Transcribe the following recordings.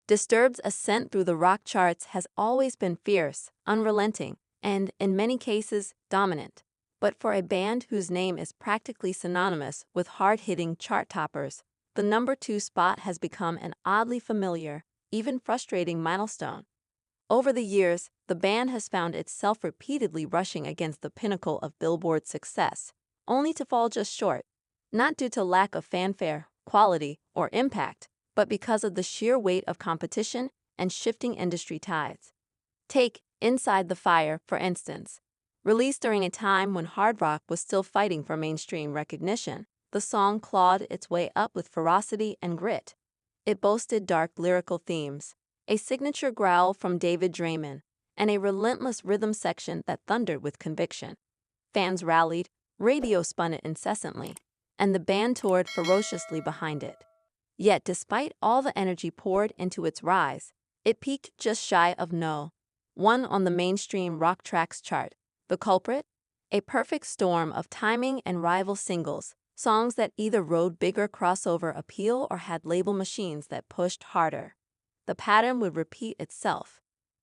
Disturbed's ascent through the rock charts has always been fierce, unrelenting, and, in many cases, dominant. But for a band whose name is practically synonymous with hard-hitting chart toppers, the number 2 spot has become an oddly familiar, even frustrating milestone. Over the years, the band has found itself repeatedly rushing against the pinnacle of Billboard's success, only to fall just short, not due to lack of fanfare, quality, or impact, but because of the sheer weight of competition and shifting industry tides. Take Inside the Fire, for instance. Released during a time when hard rock was still fighting for mainstream recognition, the song clawed its way up with ferocity and grit. It boasted dark lyrical themes, a signature growl from David Draymond, and a relentless rhythm section that thundered with conviction. Fans rallied, radio spun it incessantly, and the band toured ferociously behind it. Yet despite all the energy poured into its rise, it peaked just shy of No. 1 on the mainstream rock tracks chart. The culprit? A perfect storm of timing and rival singles, songs that either rode bigger crossover appeal or had label machines that pushed harder. The pattern would repeat itself.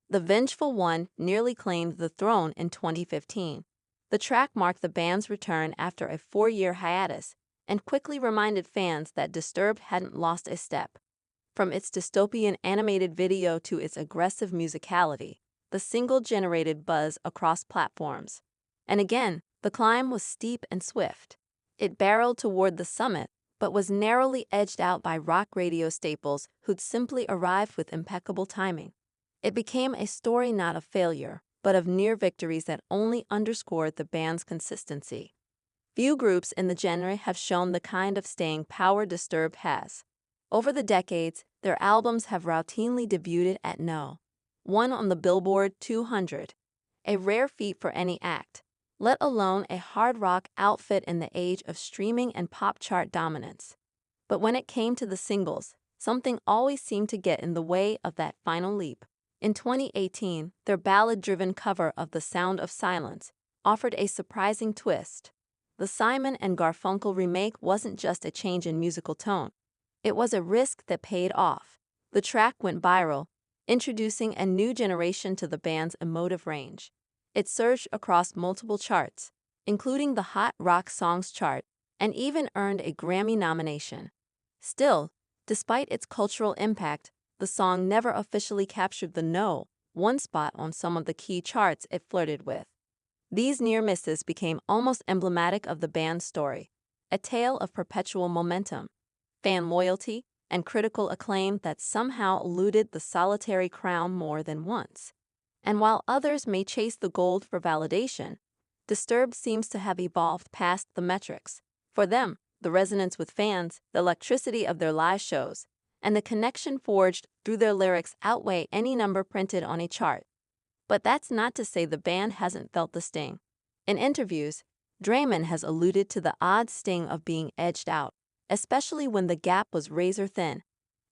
The Vengeful One nearly claimed the throne in 2015. The track marked the band's return after a 4-year hiatus and quickly reminded fans that Disturbed hadn't lost a step. From its dystopian animated video to its aggressive musicality, the single generated buzz across platforms. And again, the climb was steep and swift. It barreled toward the summit, but was narrowly edged out by rock radio staples who'd simply arrived with impeccable timing. It became a story not of failure, but of near victories that only underscored the band's consistency. Few groups in the genre have shown the kind of staying power Disturbed has. Over the decades, their albums have routinely debuted at No. 1 on the Billboard 200, a rare feat for any act, let alone a hard rock outfit in the age of streaming and pop chart dominance. But when it came to the singles, something always seemed to get in the way of that final leap. In 2018, their ballad-driven cover of The Sound of Silence offered a surprising twist. The Simon and Garfunkel remake wasn't just a change in musical tone. It was a risk that paid off. The track went viral, introducing a new generation to the band's emotive range. It surged across multiple charts, including the Hot Rock Songs chart, and even earned a Grammy nomination. Still, despite its cultural impact, the song never officially captured the No. 1 spot on some of the key charts it flirted with. These near misses became almost emblematic of the band's story, a tale of perpetual momentum, fan loyalty, and critical acclaim that somehow eluded the solitary crown more than once. And while others may chase the gold for validation, Disturbed seems to have evolved past the metrics. For them, the resonance with fans, the electricity of their live shows, and the connection forged through their lyrics outweigh any number printed on a chart. But that's not to say the band hasn't felt the sting. In interviews, Draymond has alluded to the odd sting of being edged out, especially when the gap was razor thin.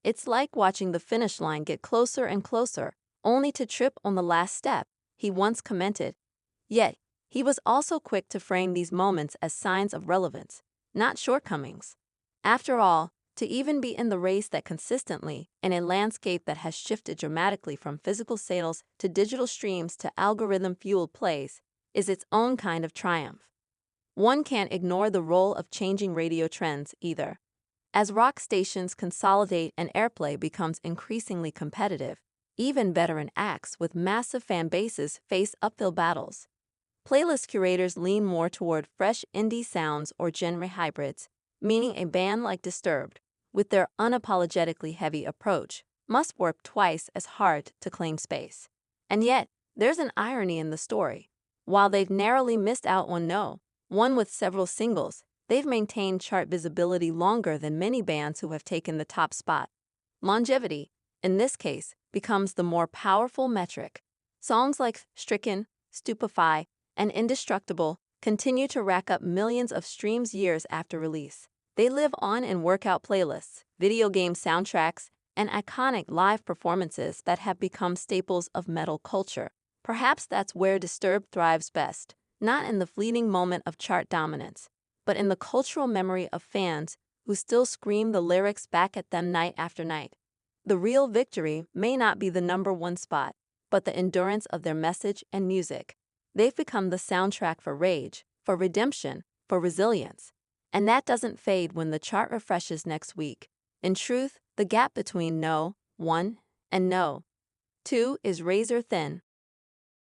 It's like watching the finish line get closer and closer, only to trip on the last step, he once commented. Yet, he was also quick to frame these moments as signs of relevance, not shortcomings. After all, to even be in the race that consistently, in a landscape that has shifted dramatically from physical sales to digital streams to algorithm-fueled plays, is its own kind of triumph. One can't ignore the role of changing radio trends either. As rock stations consolidate and airplay becomes increasingly competitive, even veteran acts with massive fan bases face uphill battles. Playlist curators lean more toward fresh indie sounds or genre hybrids, meaning a band like Disturbed, with their unapologetically heavy approach, must work twice as hard to claim space. And yet, there's an irony in the story. While they've narrowly missed out on No. 1 with several singles, they've maintained chart visibility longer than many bands who have taken the top spot. Longevity, in this case, becomes the more powerful metric. Songs like Stricken, Stupefy, and Indestructible continue to rack up millions of streams years after release. They live on in workout playlists, video game soundtracks, and iconic live performances that have become staples of metal culture. Perhaps that's where Disturbed thrives best, not in the fleeting moment of chart dominance, but in the cultural memory of fans who still scream the lyrics back at them night after night. The real victory may not be the number one spot, but the endurance of their message and music. They've become the soundtrack for rage, for redemption, for resilience. And that doesn't fade when the chart refreshes next week. In truth, the gap between No. 1 and No. 2 is razor thin.